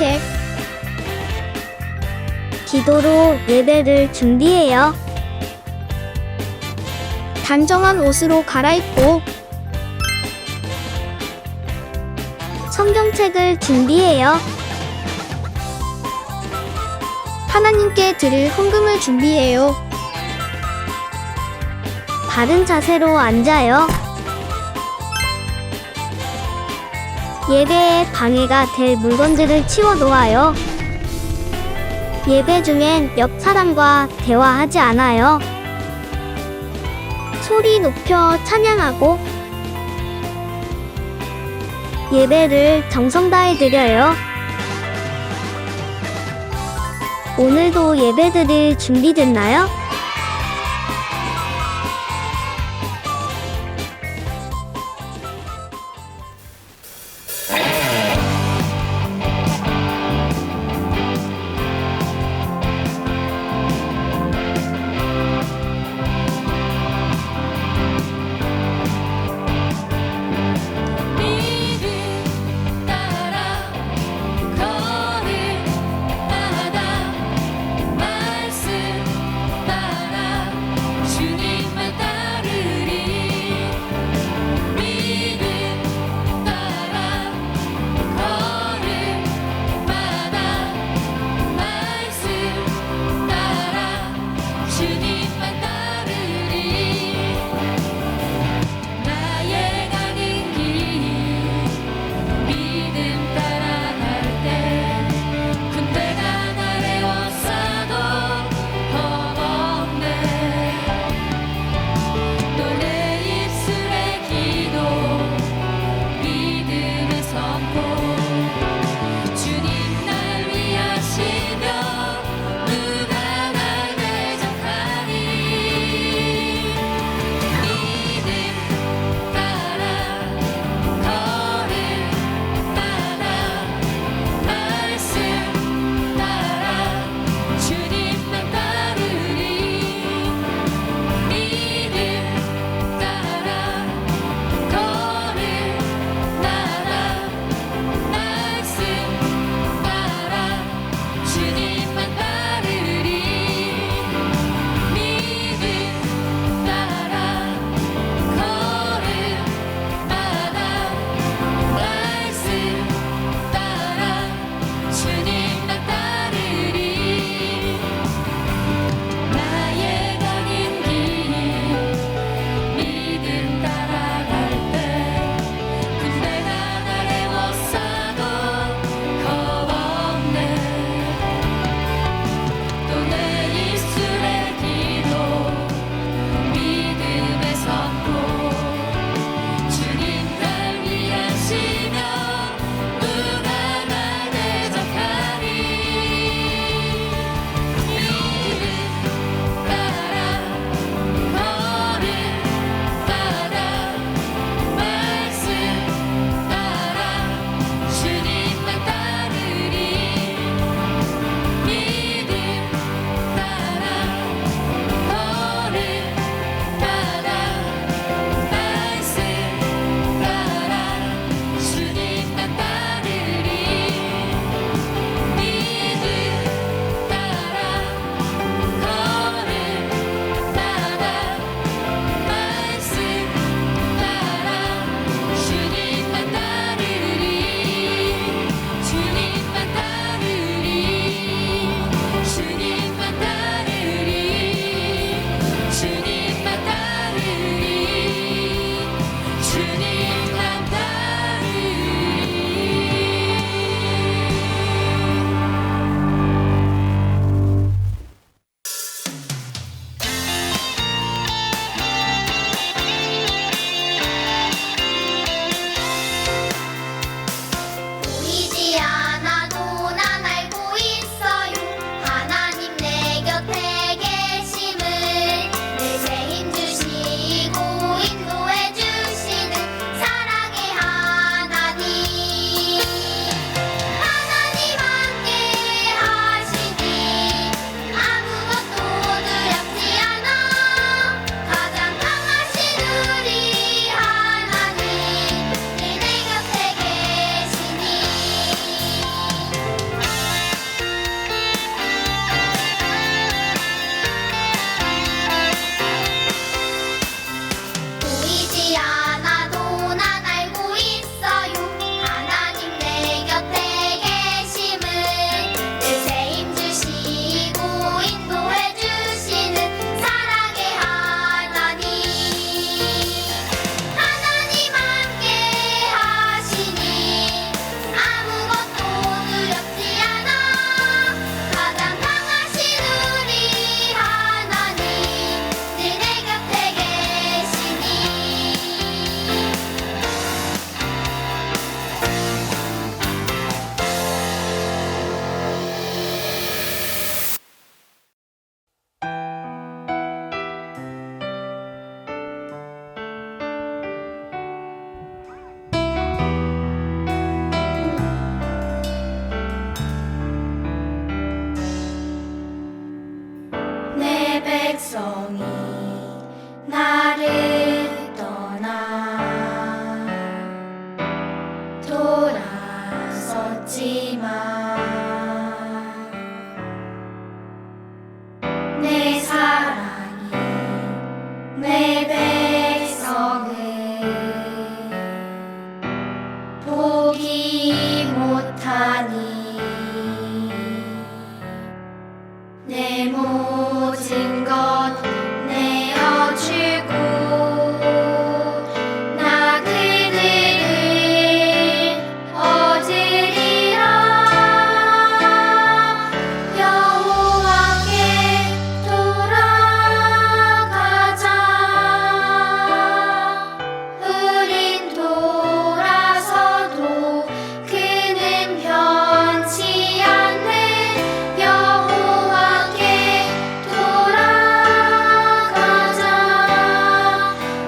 산책, 기도로 예배를 준비해요. 단정한 옷으로 갈아입고 성경책을 준비해요. 하나님께 드릴 헌금을 준비해요. 바른 자세로 앉아요. 예배에 방해가 될 물건들을 치워 놓아요. 예배 중엔 옆 사람과 대화하지 않아요. 소리 높여 찬양하고 예배를 정성 다해 드려요. 오늘도 예배드릴 준비됐나요? 믿음 따라 걸음마다 말씀 따라 백성이 나를 떠나 돌아섰지만 내 사랑이 내 백성을 보기 못하니 내 모든 것 내어주고 나 그들을 얻으리라. 여호와께 돌아가자. 우린 돌아서도 그는 변치 않네. 여호와께 돌아가자.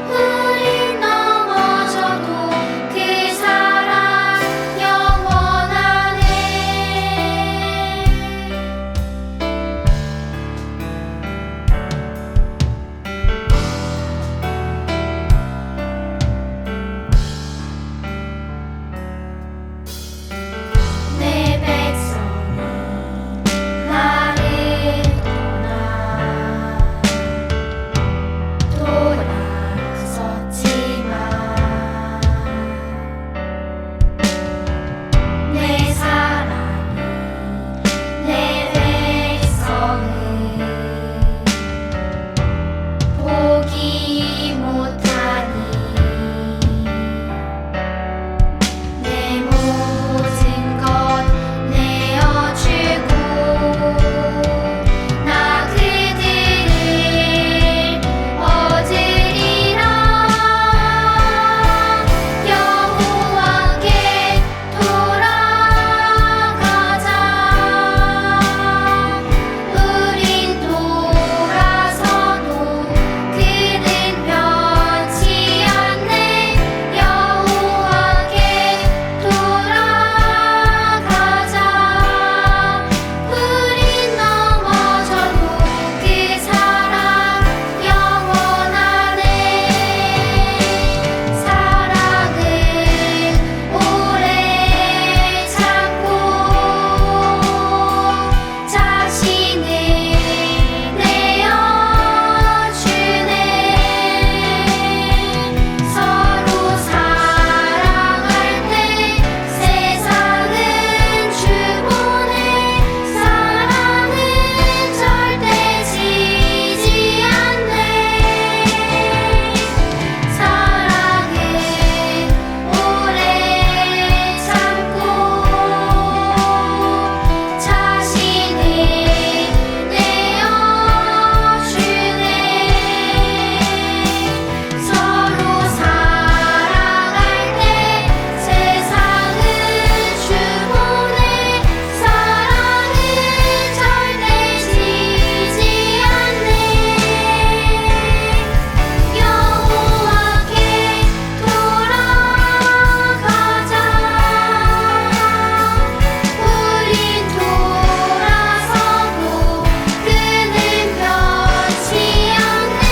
우린 넘어져도 그 사랑 영원하네. 내 백성이 나를 떠나 돌아섰지만 내 사랑이 내 백성을 보기 못하니 내 모든 것 내어주고 나 그들을 얻으리라. 여호와께 돌아가자. 우린 돌아서도 그는 변치 않네. 여호와께 돌아가자. 우린 넘어져도 그 사랑 영원하네. 사랑은 오래 참고 자신을 내어주네. 서로 사랑할 때 세상은 주보네. 사랑은 절대 지지 않네. 사랑은 오래 참고 자신을 내어주네. 서로 사랑할 때 세상은 주보네. 사랑은 절대 지지 않네. 여호와께 돌아가자. 우린 돌아서도 그는 변치 않네.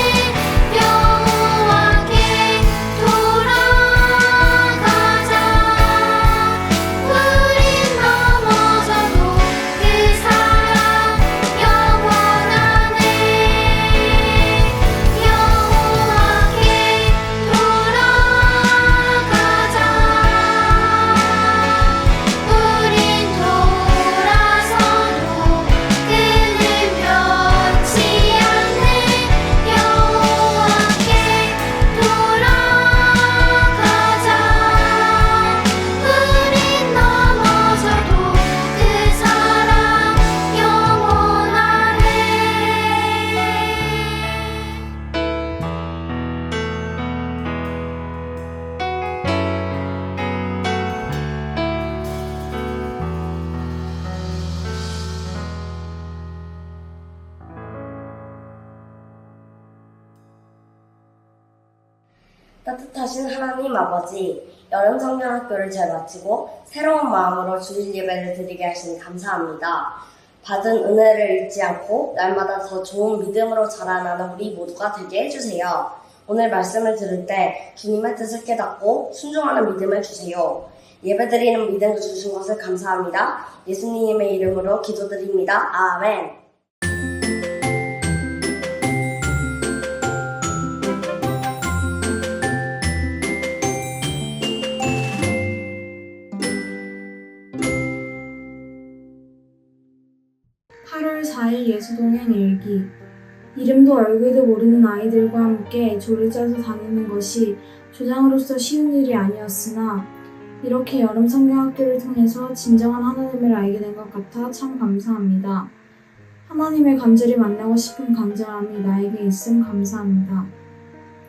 여호와께 돌아가자. 우린 넘어져도 그 사랑 영원하네. 여호와께 돌아가자. 우린 돌아서도 그는 변치 않네. 여호와께 돌아가자. 우린 넘어져도 그 사랑 영원하네. 따뜻하신 하나님 아버지, 여름 성경학교를 잘 마치고 새로운 마음으로 주일 예배를 드리게 하시니 감사합니다. 받은 은혜를 잊지 않고 날마다 더 좋은 믿음으로 자라나는 우리 모두가 되게 해주세요. 오늘 말씀을 들을 때 주님의 뜻을 깨닫고 순종하는 믿음을 주세요. 예배드리는 믿음을 주신 것을 감사합니다. 예수님의 이름으로 기도드립니다. 아멘. (8월 4일) 예수동행 일기. 이름도 얼굴도 모르는 아이들과 함께 조를 짜서 다니는 것이 조장으로서 쉬운 일이 아니었으나 이렇게 여름 성경학교를 통해서 진정한 하나님을 알게 된 것 같아 참 감사합니다. 하나님을 간절히 만나고 싶은 간절함이 나에게 있음 감사합니다.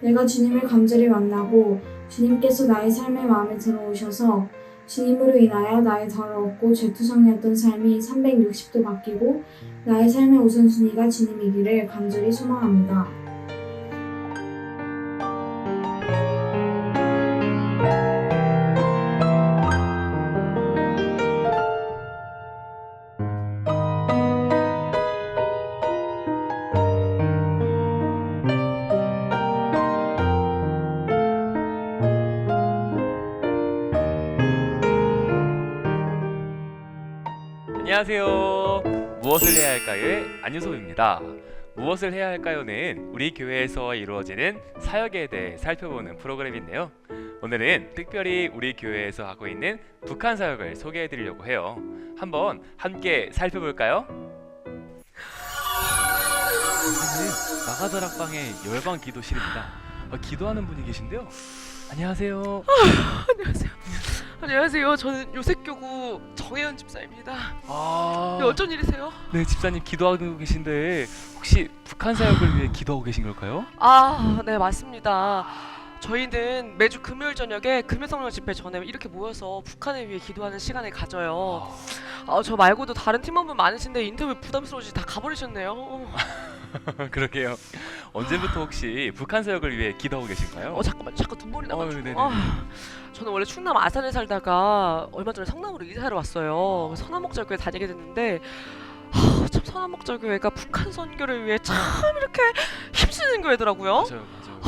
내가 주님을 간절히 만나고 주님께서 나의 삶에 마음에 들어오셔서 주님으로 인하여 나의 더럽고 죄투성이었던 삶이 360도 바뀌고 나의 삶의 우선순위가 주님이기를 간절히 소망합니다. 안녕하세요. 무엇을 해야 할까요의 안유섭입니다. 무엇을 해야 할까요는 우리 교회에서 이루어지는 사역에 대해 살펴보는 프로그램인데요. 오늘은 특별히 우리 교회에서 하고 있는 북한 사역을 소개해 드리려고 해요. 한번 함께 살펴볼까요? 여기는 마가다락방의 열방 기도실입니다. 기도하는 분이 계신데요. 안녕하세요. 안녕하세요. 안녕하세요. 저는 요셉교구 정혜연 집사입니다. 네, 어쩐 일이세요? 네, 집사님 기도하고 계신데 혹시 북한 사역을 위해 기도하고 계신 걸까요? 네, 맞습니다. 저희는 매주 금요일 저녁에 금요성령 집회 전에 이렇게 모여서 북한을 위해 기도하는 시간을 가져요. 저 말고도 다른 팀원분 많으신데 인터뷰 부담스러워서 다 가버리셨네요. 그러게요. 언제부터 혹시 북한 사역을 위해 기도하고 계신가요? 잠깐만, 자꾸 눈물이 나가지고. 네네. 저는 원래 충남 아산에 살다가 얼마 전에 성남으로 이사를 왔어요. 선한목자교회 다니게 됐는데 참 선한목자교회가 북한 선교를 위해 참 이렇게 힘쓰는 교회더라고요. 맞아요.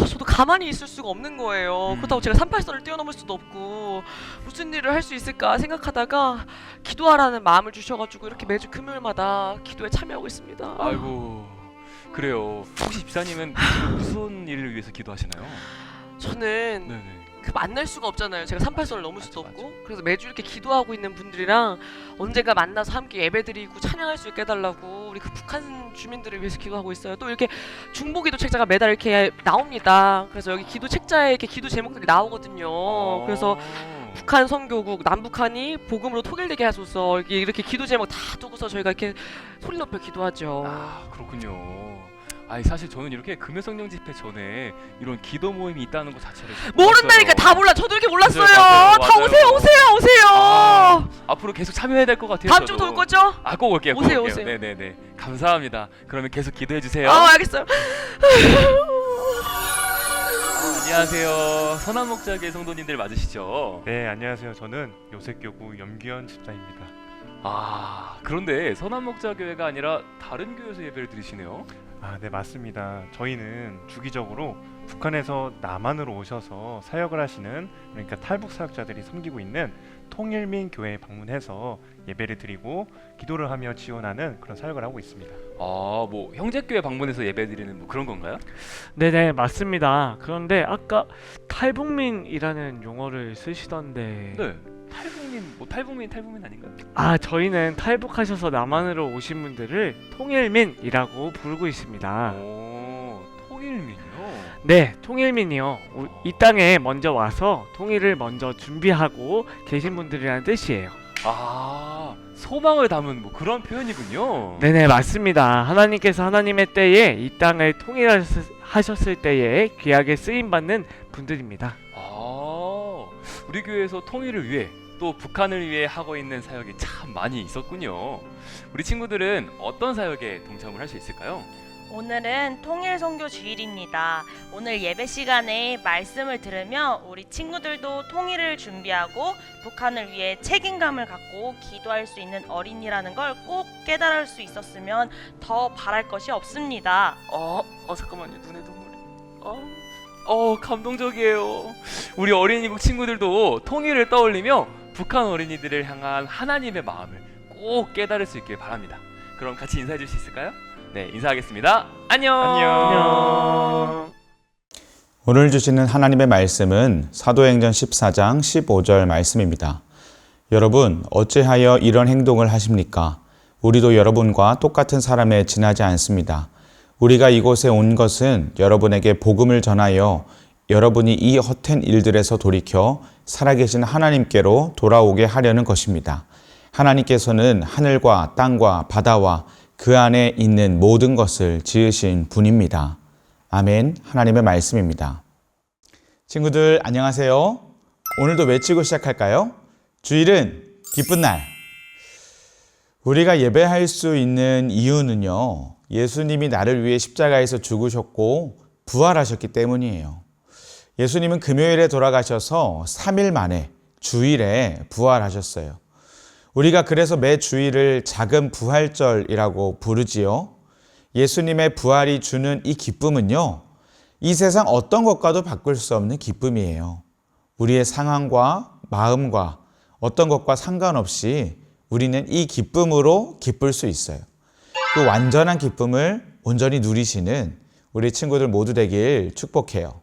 저도 가만히 있을 수가 없는 거예요. 그렇다고 제가 38선을 뛰어넘을 수도 없고 무슨 일을 할 수 있을까 생각하다가 기도하라는 마음을 주셔가지고 이렇게 매주 금요일마다 기도에 참여하고 있습니다. 아이고, 그래요. 혹시 집사님은 지금 무슨 일을 위해서 기도하시나요? 저는 네네. 만날 수가 없잖아요. 제가 38선을 넘을 수도 없고. 그래서 매주 이렇게 기도하고 있는 분들이랑 언젠가 만나서 함께 예배드리고 찬양할 수 있게 해달라고 우리 그 북한 주민들을 위해서 기도하고 있어요. 또 이렇게 중보기도 책자가 매달 이렇게 나옵니다. 그래서 여기 기도 책자에 이렇게 기도 제목들이 나오거든요. 그래서 북한 선교국 남북한이 복음으로 통일되게 하소서 이렇게 기도 제목 다 두고서 저희가 이렇게 소리 높여 기도하죠. 그렇군요. 사실 저는 이렇게 금요성령 집회 전에 이런 기도 모임이 있다는 것 자체를 모른다니까. 다 몰라. 저도 이렇게 몰랐어요. 맞아요. 다 오세요. 앞으로 계속 참여해야 될 것 같아요. 다음 주부터 올 거죠? 꼭 올게요. 오세요. 네네네. 감사합니다. 그러면 계속 기도해 주세요. 알겠어요. 안녕하세요. 선한목자교회 성도님들 맞으시죠? 네, 안녕하세요. 저는 요셉교구 염기현 집사입니다. 그런데 선한목자교회가 아니라 다른 교회에서 예배를 드리시네요. 네, 맞습니다. 저희는 주기적으로 북한에서 남한으로 오셔서 사역을 하시는, 그러니까 탈북 사역자들이 섬기고 있는 통일민 교회에 방문해서 예배를 드리고 기도를 하며 지원하는 그런 사역을 하고 있습니다. 뭐 형제교회 방문해서 예배 드리는 뭐 그런 건가요? 네네, 맞습니다. 그런데 아까 탈북민이라는 용어를 쓰시던데. 네. 탈북민 아닌가요? 저희는 탈북하셔서 남한으로 오신 분들을 통일민이라고 부르고 있습니다. 통일민이요? 네, 통일민이요. 이 땅에 먼저 와서 통일을 먼저 준비하고 계신 분들이라는 뜻이에요. 소망을 담은 뭐 그런 표현이군요. 네네, 맞습니다. 하나님께서 하나님의 때에 이 땅을 통일하셨을 때에 귀하게 쓰임받는 분들입니다. 우리 교회에서 통일을 위해 또 북한을 위해 하고 있는 사역이 참 많이 있었군요. 우리 친구들은 어떤 사역에 동참을 할 수 있을까요? 오늘은 통일 선교 주일입니다. 오늘 예배 시간에 말씀을 들으며 우리 친구들도 통일을 준비하고 북한을 위해 책임감을 갖고 기도할 수 있는 어린이라는 걸 꼭 깨달을 수 있었으면 더 바랄 것이 없습니다. 잠깐만요. 눈에 눈물이. 감동적이에요. 우리 어린이국 친구들도 통일을 떠올리며 북한 어린이들을 향한 하나님의 마음을 꼭 깨달을 수 있길 바랍니다. 그럼 같이 인사해 줄 수 있을까요? 네, 인사하겠습니다. 안녕. 오늘 주시는 하나님의 말씀은 사도행전 14장 15절 말씀입니다. 여러분, 어찌하여 이런 행동을 하십니까? 우리도 여러분과 똑같은 사람에 지나지 않습니다. 우리가 이곳에 온 것은 여러분에게 복음을 전하여 여러분이 이 헛된 일들에서 돌이켜 살아계신 하나님께로 돌아오게 하려는 것입니다. 하나님께서는 하늘과 땅과 바다와 그 안에 있는 모든 것을 지으신 분입니다. 아멘. 하나님의 말씀입니다. 친구들 안녕하세요. 오늘도 외치고 시작할까요? 주일은 기쁜 날. 우리가 예배할 수 있는 이유는요, 예수님이 나를 위해 십자가에서 죽으셨고 부활하셨기 때문이에요. 예수님은 금요일에 돌아가셔서 3일 만에 주일에 부활하셨어요. 우리가 그래서 매 주일을 작은 부활절이라고 부르지요. 예수님의 부활이 주는 이 기쁨은요, 이 세상 어떤 것과도 바꿀 수 없는 기쁨이에요. 우리의 상황과 마음과 어떤 것과 상관없이 우리는 이 기쁨으로 기쁠 수 있어요. 그 완전한 기쁨을 온전히 누리시는 우리 친구들 모두 되길 축복해요.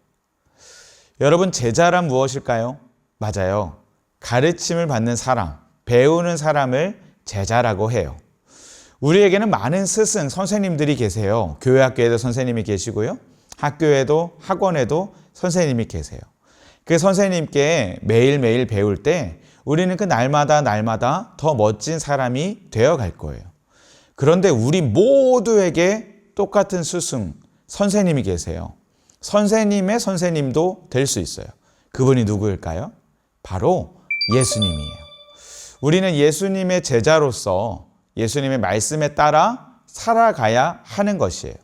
여러분, 제자란 무엇일까요? 맞아요. 가르침을 받는 사람, 배우는 사람을 제자라고 해요. 우리에게는 많은 스승, 선생님들이 계세요. 교회 학교에도 선생님이 계시고요. 학교에도 학원에도 선생님이 계세요. 그 선생님께 매일매일 배울 때 우리는 그 날마다 더 멋진 사람이 되어갈 거예요. 그런데 우리 모두에게 똑같은 스승, 선생님이 계세요. 선생님의 선생님도 될 수 있어요. 그분이 누구일까요? 바로 예수님이에요. 우리는 예수님의 제자로서 예수님의 말씀에 따라 살아가야 하는 것이에요.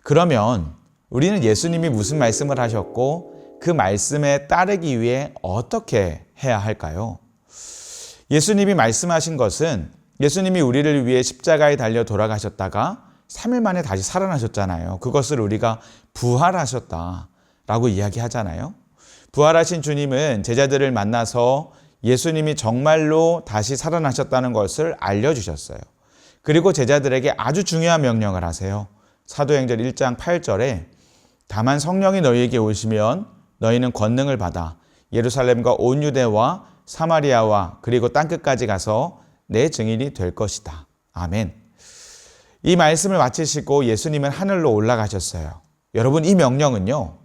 그러면 우리는 예수님이 무슨 말씀을 하셨고 그 말씀에 따르기 위해 어떻게 해야 할까요? 예수님이 말씀하신 것은 예수님이 우리를 위해 십자가에 달려 돌아가셨다가 3일 만에 다시 살아나셨잖아요. 그것을 우리가 부활하셨다라고 이야기하잖아요. 부활하신 주님은 제자들을 만나서 예수님이 정말로 다시 살아나셨다는 것을 알려주셨어요. 그리고 제자들에게 아주 중요한 명령을 하세요. 사도행전 1장 8절에 다만 성령이 너희에게 오시면 너희는 권능을 받아 예루살렘과 온 유대와 사마리아와 그리고 땅끝까지 가서 내 증인이 될 것이다. 아멘. 이 말씀을 마치시고 예수님은 하늘로 올라가셨어요. 여러분, 이 명령은요,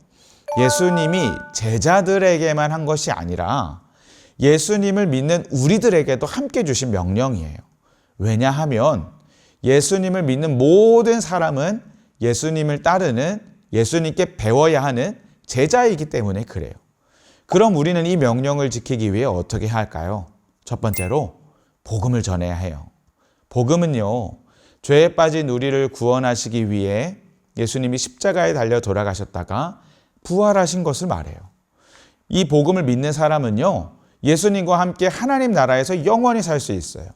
예수님이 제자들에게만 한 것이 아니라 예수님을 믿는 우리들에게도 함께 주신 명령이에요. 왜냐하면 예수님을 믿는 모든 사람은 예수님을 따르는, 예수님께 배워야 하는 제자이기 때문에 그래요. 그럼 우리는 이 명령을 지키기 위해 어떻게 할까요? 첫 번째로 복음을 전해야 해요. 복음은요, 죄에 빠진 우리를 구원하시기 위해 예수님이 십자가에 달려 돌아가셨다가 부활하신 것을 말해요. 이 복음을 믿는 사람은요, 예수님과 함께 하나님 나라에서 영원히 살 수 있어요.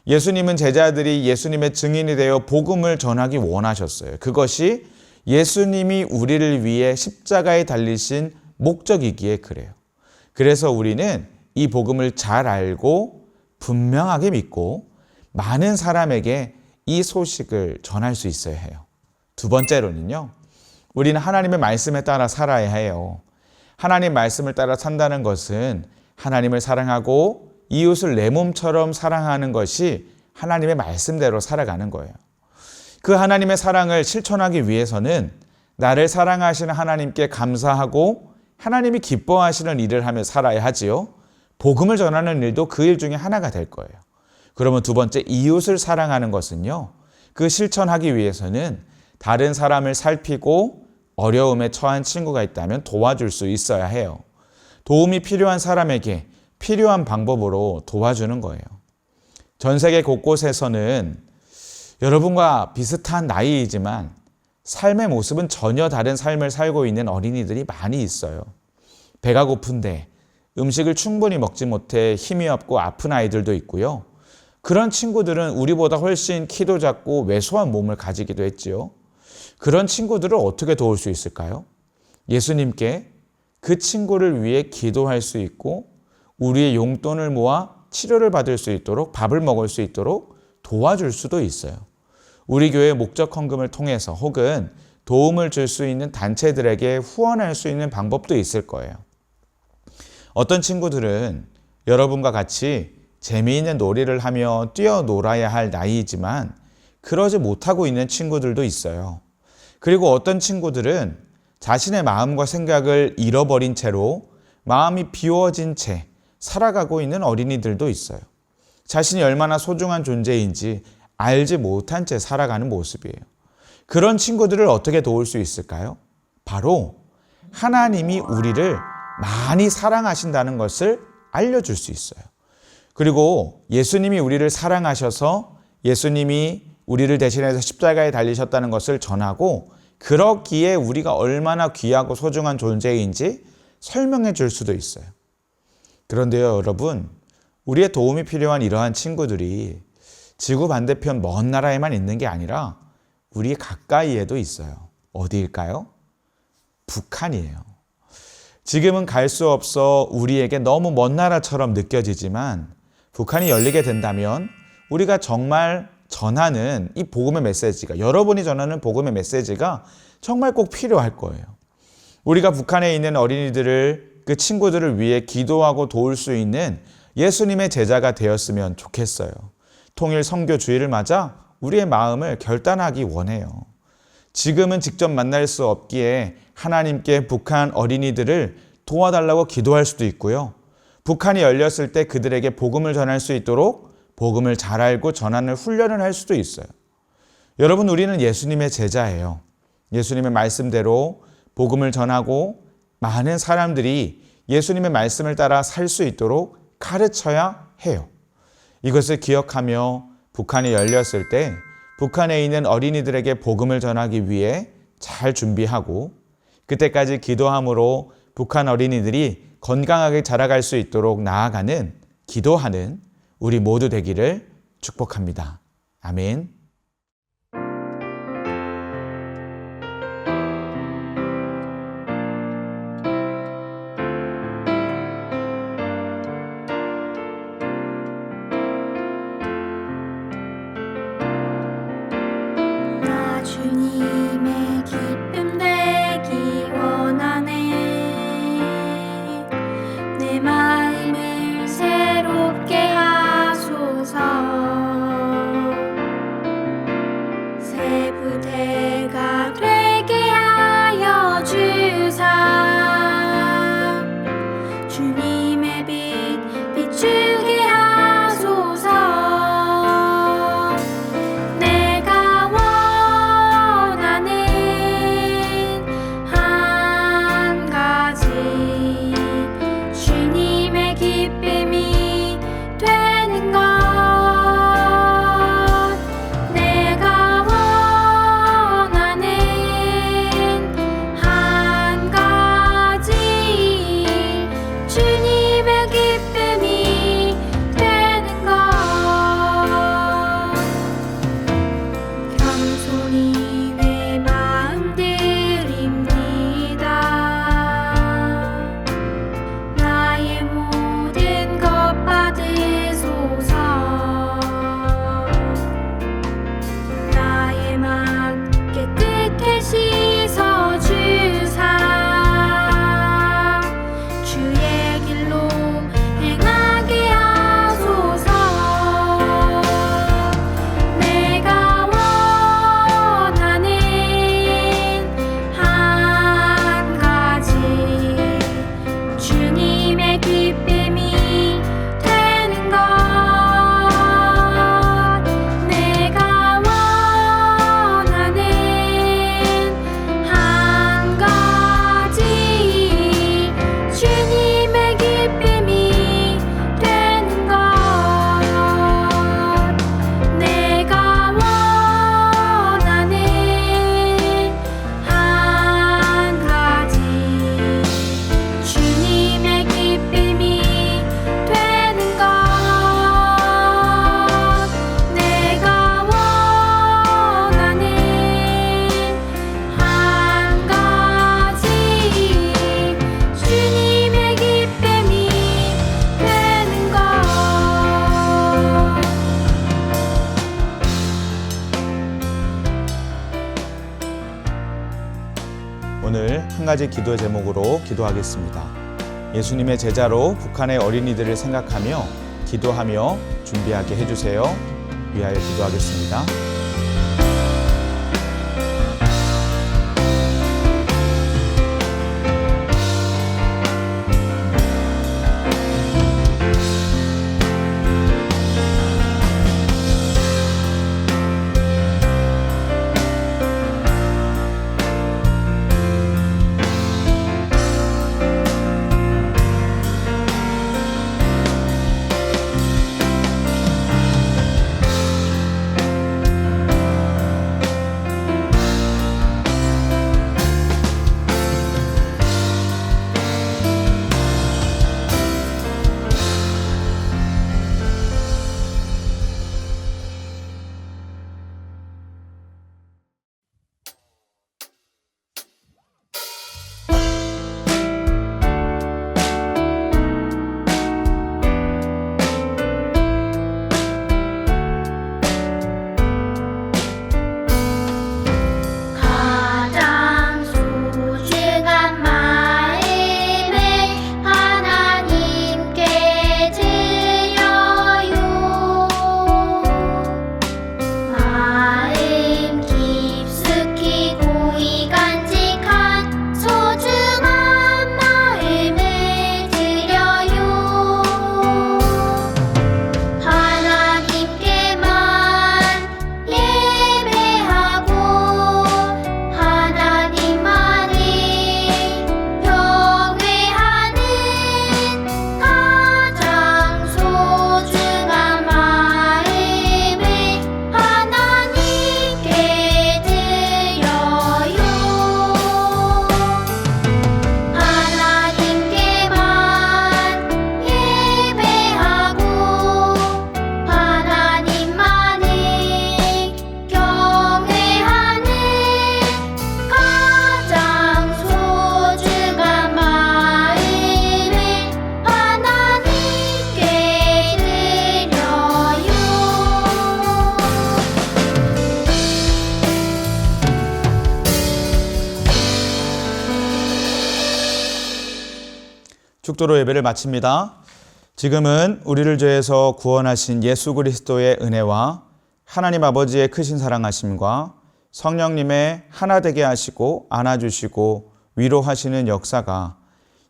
예수님은 제자들이 예수님의 증인이 되어 복음을 전하기 원하셨어요. 그것이 예수님이 우리를 위해 십자가에 달리신 목적이기에 그래요. 그래서 우리는 이 복음을 잘 알고 분명하게 믿고 많은 사람에게 이 소식을 전할 수 있어야 해요. 두 번째로는요, 우리는 하나님의 말씀에 따라 살아야 해요. 하나님 말씀을 따라 산다는 것은 하나님을 사랑하고 이웃을 내 몸처럼 사랑하는 것이 하나님의 말씀대로 살아가는 거예요. 그 하나님의 사랑을 실천하기 위해서는 나를 사랑하시는 하나님께 감사하고 하나님이 기뻐하시는 일을 하며 살아야 하지요. 복음을 전하는 일도 그 일 중에 하나가 될 거예요. 그러면 두 번째, 이웃을 사랑하는 것은요, 그 실천하기 위해서는 다른 사람을 살피고 어려움에 처한 친구가 있다면 도와줄 수 있어야 해요. 도움이 필요한 사람에게 필요한 방법으로 도와주는 거예요. 전 세계 곳곳에서는 여러분과 비슷한 나이이지만 삶의 모습은 전혀 다른 삶을 살고 있는 어린이들이 많이 있어요. 배가 고픈데 음식을 충분히 먹지 못해 힘이 없고 아픈 아이들도 있고요. 그런 친구들은 우리보다 훨씬 키도 작고 왜소한 몸을 가지기도 했지요. 그런 친구들을 어떻게 도울 수 있을까요? 예수님께 그 친구를 위해 기도할 수 있고 우리의 용돈을 모아 치료를 받을 수 있도록, 밥을 먹을 수 있도록 도와줄 수도 있어요. 우리 교회 목적 헌금을 통해서 혹은 도움을 줄 수 있는 단체들에게 후원할 수 있는 방법도 있을 거예요. 어떤 친구들은 여러분과 같이 재미있는 놀이를 하며 뛰어놀아야 할 나이이지만 그러지 못하고 있는 친구들도 있어요. 그리고 어떤 친구들은 자신의 마음과 생각을 잃어버린 채로 마음이 비워진 채 살아가고 있는 어린이들도 있어요. 자신이 얼마나 소중한 존재인지 알지 못한 채 살아가는 모습이에요. 그런 친구들을 어떻게 도울 수 있을까요? 바로 하나님이 우리를 많이 사랑하신다는 것을 알려줄 수 있어요. 그리고 예수님이 우리를 사랑하셔서 예수님이 우리를 대신해서 십자가에 달리셨다는 것을 전하고 그렇기에 우리가 얼마나 귀하고 소중한 존재인지 설명해 줄 수도 있어요. 그런데요, 여러분, 우리의 도움이 필요한 이러한 친구들이 지구 반대편 먼 나라에만 있는 게 아니라 우리 가까이에도 있어요. 어디일까요? 북한이에요. 지금은 갈 수 없어 우리에게 너무 먼 나라처럼 느껴지지만 북한이 열리게 된다면 우리가 정말 전하는 이 복음의 메시지가, 여러분이 전하는 복음의 메시지가 정말 꼭 필요할 거예요. 우리가 북한에 있는 어린이들을, 그 친구들을 위해 기도하고 도울 수 있는 예수님의 제자가 되었으면 좋겠어요. 통일 선교 주일을 맞아 우리의 마음을 결단하기 원해요. 지금은 직접 만날 수 없기에 하나님께 북한 어린이들을 도와달라고 기도할 수도 있고요. 북한이 열렸을 때 그들에게 복음을 전할 수 있도록 복음을 잘 알고 전하는 훈련을 할 수도 있어요. 여러분, 우리는 예수님의 제자예요. 예수님의 말씀대로 복음을 전하고 많은 사람들이 예수님의 말씀을 따라 살 수 있도록 가르쳐야 해요. 이것을 기억하며 북한이 열렸을 때 북한에 있는 어린이들에게 복음을 전하기 위해 잘 준비하고 그때까지 기도함으로 북한 어린이들이 건강하게 자라갈 수 있도록 나아가는, 기도하는 우리 모두 되기를 축복합니다. 아멘. 나 주님의 기쁨 되기 원하네. 내 마음을 새롭게 하소서. 새 부대가 되게 하여 주사. 주님의 빛 비추게 하소서. 내가 원하는 한 가지, 주님의 기쁨이 되는 것. 내가 오늘 한 가지 기도 제목으로 기도하겠습니다. 예수님의 제자로 북한의 어린이들을 생각하며 기도하며 준비하게 해주세요. 위하여 기도하겠습니다. 가장 소중한 마음을 하나님께 드려요. 마음 깊숙이 고이 간직한 소중한 마음을 드려요. 하나님께만 예배하고 하나님만을 경외하는 가장 소중한 마음을 하나님께 드려요. 하나님께만 예배하고 하나님만을 경외하는 가장 소중한 마음을 하나님께 드려요. 축도로 예배를 마칩니다. 지금은 우리를 죄에서 구원하신 예수 그리스도의 은혜와 하나님 아버지의 크신 사랑하심과 성령님의 하나 되게 하시고 안아주시고 위로하시는 역사가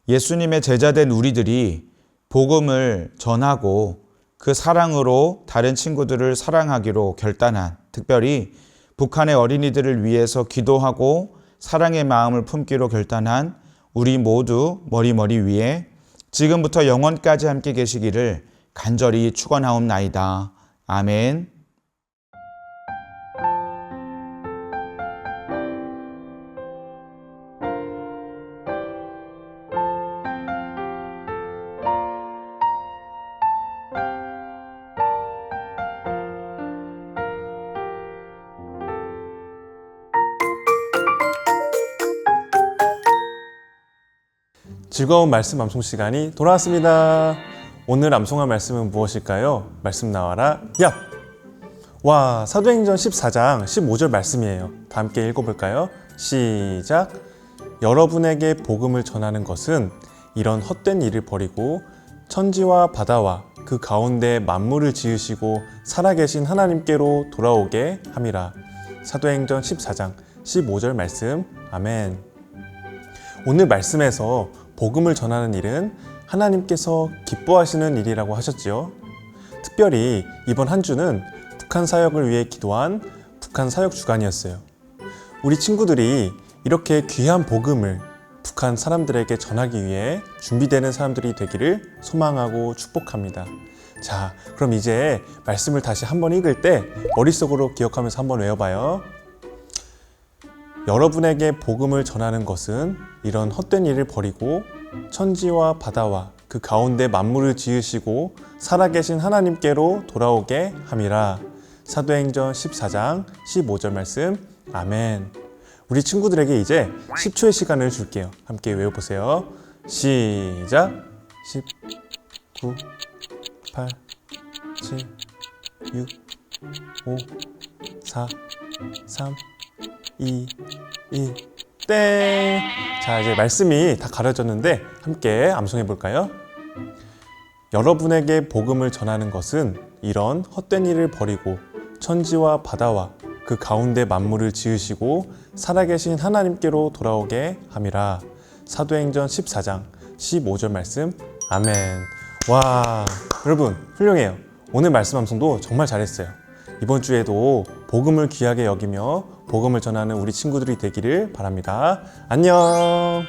예수님의 제자된 우리들이 복음을 전하고 그 사랑으로 다른 친구들을 사랑하기로 결단한, 특별히 북한의 어린이들을 위해서 기도하고 사랑의 마음을 품기로 결단한 우리 모두 머리 위에 지금부터 영원까지 함께 계시기를 간절히 축원하옵나이다. 아멘. 즐거운 말씀 암송 시간이 돌아왔습니다. 오늘 암송할 말씀은 무엇일까요? 말씀 나와라 야! 와, 사도행전 14장 15절 말씀이에요. 다 함께 읽어볼까요? 시작! 여러분에게 복음을 전하는 것은 이런 헛된 일을 버리고 천지와 바다와 그 가운데 만물을 지으시고 살아계신 하나님께로 돌아오게 함이라. 사도행전 14장 15절 말씀. 아멘. 오늘 말씀에서 복음을 전하는 일은 하나님께서 기뻐하시는 일이라고 하셨지요. 특별히 이번 한 주는 북한 사역을 위해 기도한 북한 사역 주간이었어요. 우리 친구들이 이렇게 귀한 복음을 북한 사람들에게 전하기 위해 준비되는 사람들이 되기를 소망하고 축복합니다. 자, 그럼 이제 말씀을 다시 한번 읽을 때 머릿속으로 기억하면서 한번 외워봐요. 여러분에게 복음을 전하는 것은 이런 헛된 일을 버리고 천지와 바다와 그 가운데 만물을 지으시고 살아계신 하나님께로 돌아오게 함이라. 사도행전 14장 15절 말씀. 아멘. 우리 친구들에게 이제 10초의 시간을 줄게요. 함께 외워보세요. 시작. 10, 9, 8, 7, 6, 5, 4, 3, 2, 1. 땡. 자, 이제 말씀이 다 가려졌는데 함께 암송해 볼까요? 여러분에게 복음을 전하는 것은 이런 헛된 일을 버리고 천지와 바다와 그 가운데 만물을 지으시고 살아계신 하나님께로 돌아오게 함이라. 사도행전 14장 15절 말씀. 아멘. 와, 여러분 훌륭해요. 오늘 말씀 암송도 정말 잘했어요. 이번 주에도 복음을 귀하게 여기며 복음을 전하는 우리 친구들이 되기를 바랍니다. 안녕.